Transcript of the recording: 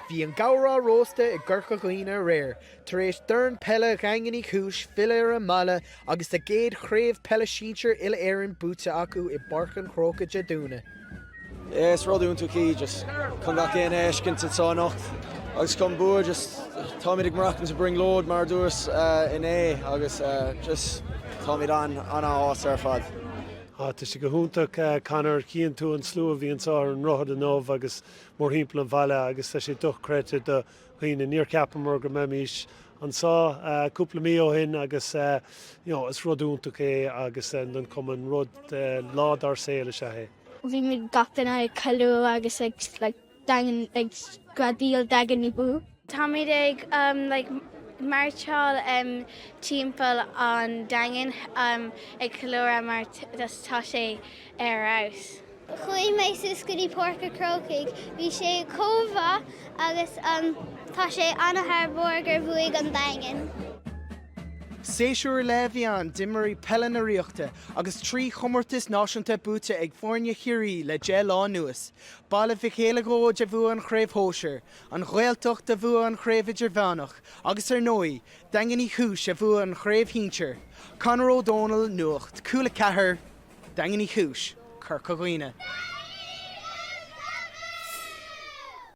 Bhí an gabhrá rósta I gChur Dhaingean aréir, tar éis d'fhoireann peile Dhaingean Uí Chúis fill ar an mala agus de géad chraobh Chraobh Shinsir hÉireann búta acu I barchan chrócaid a dúna. Is rodún tú cí, just chun gach éon éiscint sa Nuacht. Agus chun bua, just táimid ag marachtain to bring load mar dúras in agus just táimid an ás ar fad. Tá sé go húntaach canar cíann tú an slua bhíonn á an rothad an nómh agus mór himple an bhaile agus tá sé duchcréite do chuoine níor ceapam mar go méis an sá cúpla mí ó hin agus is rodúntaach agus don cuman rud lád ar saoile se hé. Bhí mé gachtain ar calú agus dagan gradíal dagan I bú. Tá mé ag marteáil timpeall an dagan ag calúra mar tá sé ar aus. Chuoi mé sus go dtí porca crocaigh, bhí sé cómha agus tá sé anathair borgar bhuaigh an dagan. Séisiúr leibhíán dimirí peile na riachta agus trí chomórtas náisiúnta búta ag foireann Chiarraí le dé lá nuas. Balla bhí chéileagóid a bhua an chraobh hóisir, an ghaeltocht a bhua an chraobh idir bheanach, agus ar nói, Dhaingean Uí Chúis a bhua an chraobh híntir. Conor O'Donnell Nuacht, Aip Cúla4, Dhaingean Uí Chúis, Chur Dhaingean.